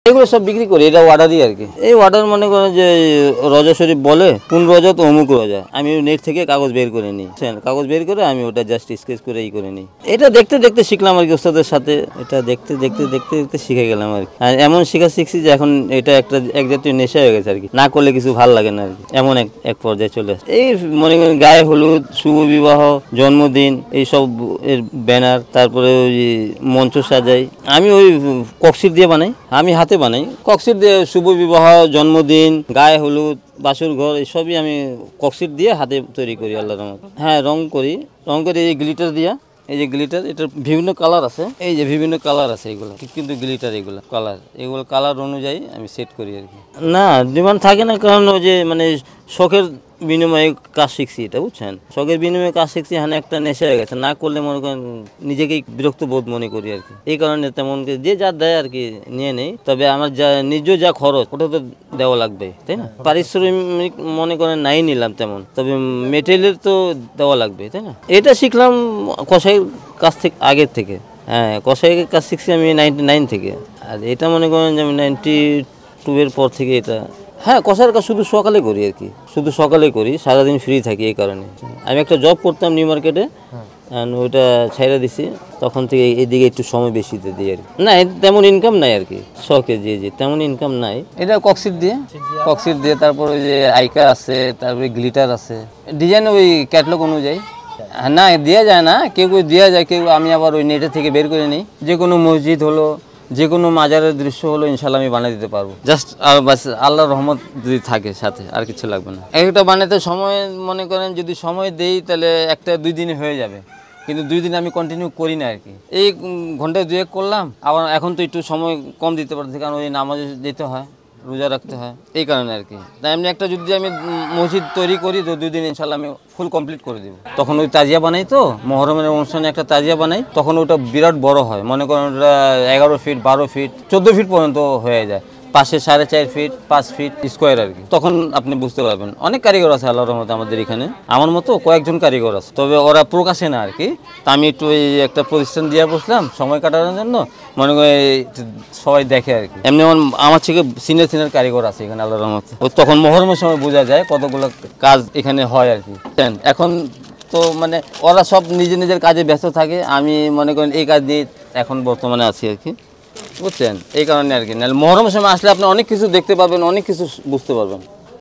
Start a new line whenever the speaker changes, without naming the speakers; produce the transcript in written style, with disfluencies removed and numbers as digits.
এগুলো সব বিক্রি করি, এটা অর্ডারই আর কি। এই অর্ডার মনে করেন যে রজা শরীফ বলে কোন রজা তো অমুক রজা, আমি নেট থেকে কাগজ বের করে নিই, কাগজ বের করে আমি ওটা জাস্ট স্কেচ করে করে নিই। এটা দেখতে দেখতে শিখলাম আর কি ওস্তাদের সাথে, এটা দেখতে দেখতে দেখতে দেখতে শিখে গেলাম আর কি। আর এমন শিখছি যে এখন এটা এক জাতীয় নেশা হয়ে গেছে আর কি, না করলে কিছু ভালো লাগে না আর কি, এমন এক পর্যায়ে চলে আসে। এই মনে করেন গায়ে হলুদ, শুভ বিবাহ, জন্মদিন, এইসব এর ব্যানার, তারপরে ওই মঞ্চ সাজাই আমি, ওই কক্সিট দিয়ে বানাই, আমি হাতে বানাই কক্সিট দিয়ে। শুভ বিবাহ, জন্মদিন, গায়ে হলুদ, বাসুর ঘর, এসবই আমি কক্সিট দিয়ে হাতে তৈরি করি আল্লাহর রহমতে। হ্যাঁ, রং করি এই গ্লিটার দিয়া। এই যে গ্লিটার, এটার বিভিন্ন কালার আছে, এই যে বিভিন্ন কালার আছে, এগুলো কিন্তু গ্লিটার, এগুলো কালার অনুযায়ী আমি সেট করি আর কি। না, ডিমান্ড থাকে না, কারণ ওই যে মানে শখের বিনিময়ে কাজ শিখছি, এটা বুঝছেন, শখের বিনিময়ে কাজ শিখছি, মানে একটা নেশা হয়ে গেছে, না করলে মনে করেন নিজেকেই বিরক্ত বোধ মনে করি আর কি। এই কারণে তেমন যে যা দেয় আর কি নিয়ে নেই, তবে আমার যা খরচ ওটা তো দেওয়া লাগবে, তাই না? পারিশ্রমিক মনে করেন নাই নিলাম তেমন, তবে মেটেরিয়াল তো দেওয়া লাগবে, তাই না? এটা শিখলাম কসাইয়ের কাছ থেকে, আগের থেকে। হ্যাঁ, কসাইয়ের কাজ শিখছি আমি 99 থেকে, আর এটা মনে করেন যে আমি 92 এর পর থেকে এটা। হ্যাঁ, কষার কাজ শুধু সকালে করি আর কি, শুধু সকালে করি, সারাদিন ফ্রি থাকি। এই কারণে আমি একটা জব করতাম নিউ মার্কেটে, ওইটা ছাইড়া দিছি, তখন থেকে এইদিকে একটু সময় বেশি দিই আর কি। না, তেমন ইনকাম নাই আর কি, শখে জি তেমন ইনকাম নাই। এটা কক্সিট দিয়ে তারপরে ওই যে আইকা আছে, তারপরে গ্লিটার আছে, ডিজাইন ওই ক্যাটলগ অনুযায়ী। না, দেওয়া যায় না, কেউ দেওয়া যায়, কেউ আমি আবার ওই নেটের থেকে বের করে নিই। যে কোনো মসজিদ হলো, যে কোনো মাজারের দৃশ্য হলো, ইনশাল্লাহ আমি বানিয়ে দিতে পারবো, জাস্ট আর বাস আল্লাহর রহমত যদি থাকে সাথে, আর কিছু লাগবে না। একটা বানাতে সময় মনে করেন যদি সময় দেই তাহলে 1-2 দিনে হয়ে যাবে, কিন্তু 2 দিন আমি কন্টিনিউ করি না আর কি। এই ঘন্টায় 2-1 করলাম, আবার এখন তো একটু সময় কম দিতে পারছি, কারণ ওই নামাজে যেতে হয়, রোজা রাখতে হয়, এই কারণে আর কি। তাই এমনি একটা যদি আমি মসজিদ তৈরি করি তো 2 দিন ইনশাল্লাহ আমি ফুল কমপ্লিট করে দেবো। তখন ওই তাজিয়া বানাই, তো মহরমের অনুষ্ঠানে একটা তাজিয়া বানাই, তখন ওটা বিরাট বড় হয়, মনে করেন ওটা 11 ফিট, 12 ফিট, 14 ফিট পর্যন্ত হয়ে যায়, পাশে 4.5 ফিট, 5 ফিট স্কোয়ার আর কি। তখন আপনি বুঝতে পারবেন, অনেক কারিগর আছে আল্লাহর রহমতে আমাদের এখানে, আমার মতো কয়েকজন কারিগর আছে, তবে ওরা প্রকাশে না আর কি। তা আমি একটু এই একটা প্রতিষ্ঠান দিয়ে বসলাম সময় কাটানোর জন্য, মনে করে সবাই দেখে আর কি। এমনি আমার থেকে সিনিয়র কারিগর আছে এখানে আল্লাহর রহমতে, তখন মহরমের সময় বোঝা যায় কতগুলো কাজ এখানে হয় আর কি। এখন তো মানে ওরা সব নিজের কাজে ব্যস্ত থাকে, আমি মনে করেন এই কাজ দিয়ে এখন বর্তমানে আছি আর কি, বুঝছেন? এই কারণে আর কি। নাহলে মহরমের সময় আসলে আপনি অনেক কিছু দেখতে পারবেন, অনেক কিছু বুঝতে পারবেন।